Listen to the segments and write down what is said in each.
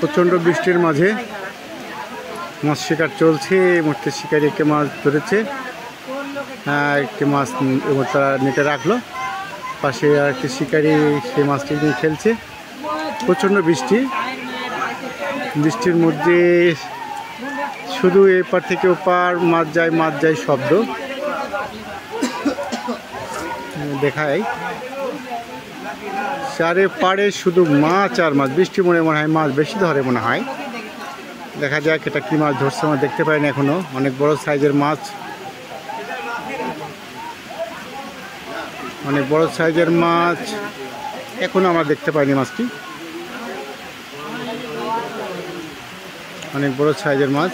প্রচণ্ড বৃষ্টির মাঝে মাছ শিকার চলছে। এই মুহূর্তে শিকারি একটি মাছ ধরেছে, একটি মাছ তারা নেটে রাখলো। পাশে আর একটি শিকারি সেই মাছটি নিয়ে খেলছে। প্রচণ্ড বৃষ্টি, বৃষ্টির মধ্যে শুধু এপার থেকে ওপার মাছ যায় শব্দ দেখায়। চারে পাড়ে শুধু মাছ আর মাছ, বৃষ্টি মনে হয় মাছ বেশি ধরে মনে হয়। দেখা যাক এটা কি মাছ ধরছে, আমরা দেখতে পাইনি এখনো। অনেক বড় সাইজের মাছ, অনেক বড় সাইজের মাছ এখনো আমরা দেখতে পাইনি। মাছটি অনেক বড় সাইজের মাছ।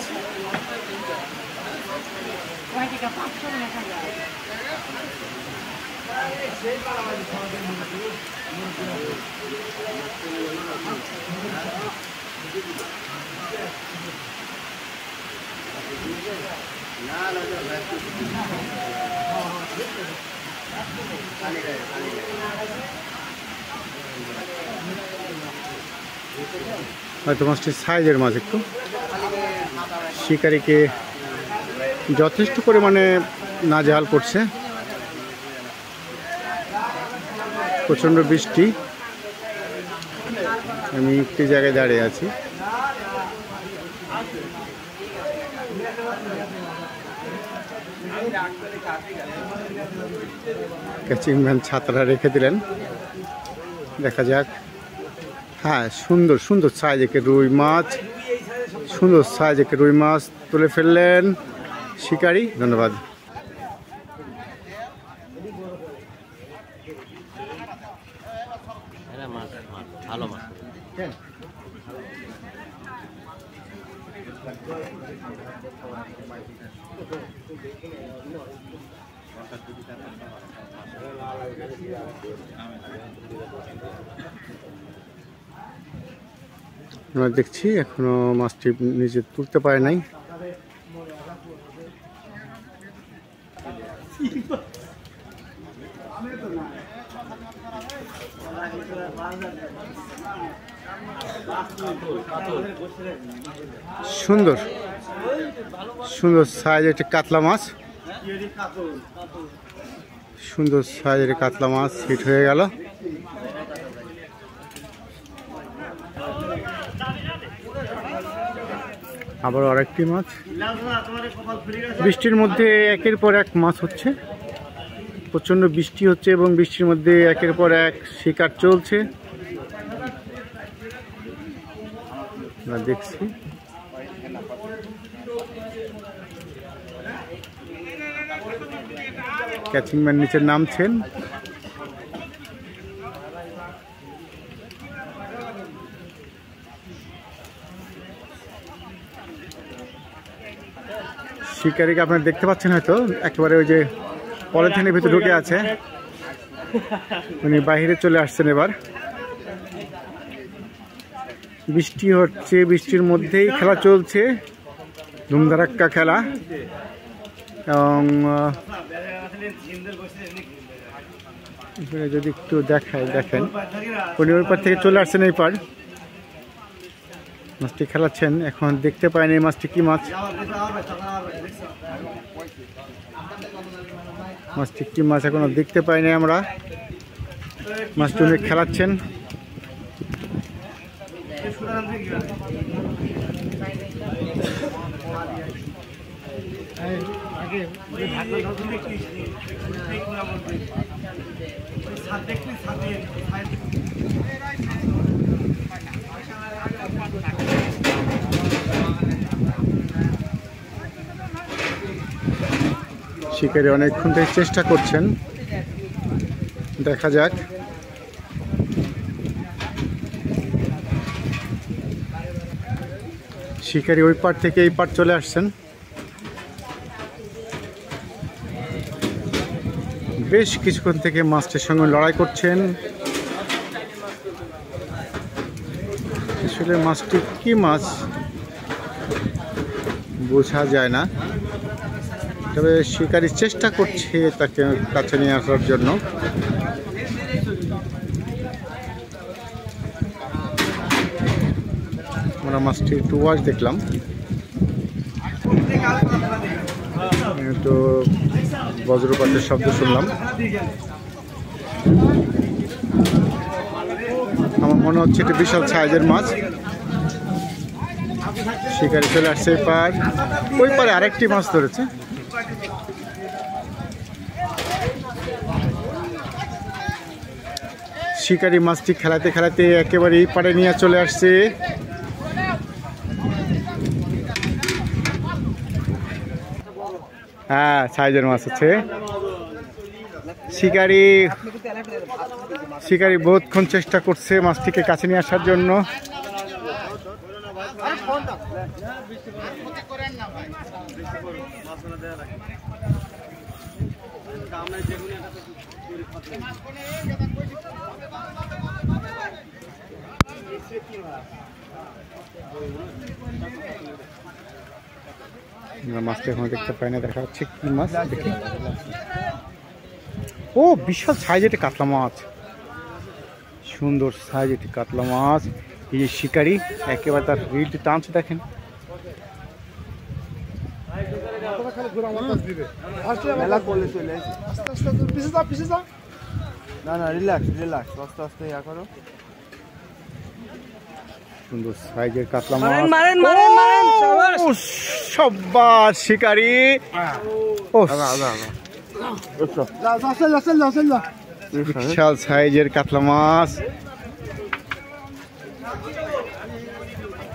হয়তো মাছটি সাইজের মাছ, একটু শিকারিকে যথেষ্ট পরিমাণে নাজেহাল করছে। প্রচণ্ড বৃষ্টি, আমি একটি জায়গায় দাঁড়িয়ে আছি। ক্যাচিং ম্যান ছাতাটা রেখে দিলেন, দেখা যাক। হ্যাঁ, সুন্দর সুন্দর সাইজ একে রুই মাছ, সুন্দর সাইজ একে রুই মাছ তুলে ফেললেন শিকারি। ধন্যবাদ। ভালো মাছ। আমরা দেখছি এখনো মাছটি নিজে তুলতে পারে নাই। সুন্দর সুন্দর সাইজের একটি কাতলা মাছ, সুন্দর সাইজের কাতলা মাছ হিট হয়ে গেল। আবার আরেকটি মাছ। বৃষ্টির মধ্যে একের পর এক মাছ হচ্ছে, প্রচণ্ড বৃষ্টি হচ্ছে এবং বৃষ্টির মধ্যে একের পর এক শিকার চলছে। আমরা দেখছি ক্যাচিং ম্যান নিচে নামছেন। শিকারিকে আপনারা দেখতে পাচ্ছেন হয়তো, একেবারে ওই যে পলিথিনের ভিতরে ঢুকে আছে, উনি বাইরে চলে আসছেন। এবার বৃষ্টি হচ্ছে, বৃষ্টির মধ্যেই খেলা চলছে, ধুমধারাক্কা খেলা। এবং যদি একটু দেখেন উনি ওই পার থেকে চলে আসছেন এই পার, মাছটি খেলাচ্ছেন। এখন দেখতে পাইনি মাছটি কি মাছ, মাছটি কি মাছ এখনো দেখতে পাইনি আমরা। মাছটি উনি খেলাচ্ছেন। শিকারি অনেকক্ষণ থেকে চেষ্টা করছেন, দেখা যাক। শিকারি ওই পার থেকে এই পার চলে আসছেন। বেশ কিছুক্ষণ থেকে মাছটির সঙ্গে লড়াই করছেন। আসলে মাছটি কি মাছ বোঝা যায় না, তবে শিকারি চেষ্টা করছে তাকে কাছে নিয়ে আসার জন্য। আমরা মাছটি একটু ওয়াশ দেখলাম, তো বজ্রপাতের শব্দ শুনলাম। আমার মনে হচ্ছে এটা বিশাল সাইজের মাছ। শিকারি চলে আসছে এপার, ওই পারে আরেকটি মাছ ধরেছে। শিকারি মাছটি খেলাতে খেলাতে একেবারে এই পারে নিয়ে চলে আসছে। হ্যাঁ, সাইজের মাছ আছে। শিকারি বহুতক্ষণ চেষ্টা করছে মাছটিকে কাছে নিয়ে আসার জন্য। মাছটা এখন দেখতে পাই না, দেখা যাচ্ছে কি মাছ দেখি। ও বিশাল সাইজ, এটি কাতলা মাছ, সুন্দর সাইজ এটি কাতলা মাছ। এই যে শিকারি একেবারে তার রিলটি টানছে, দেখেন। সুন্দর সাইজের কাতলা মাছ। সবার শিকারি, বিশাল সাইজের কাতলা মাছ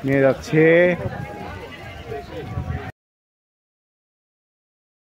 নিয়ে যাচ্ছে।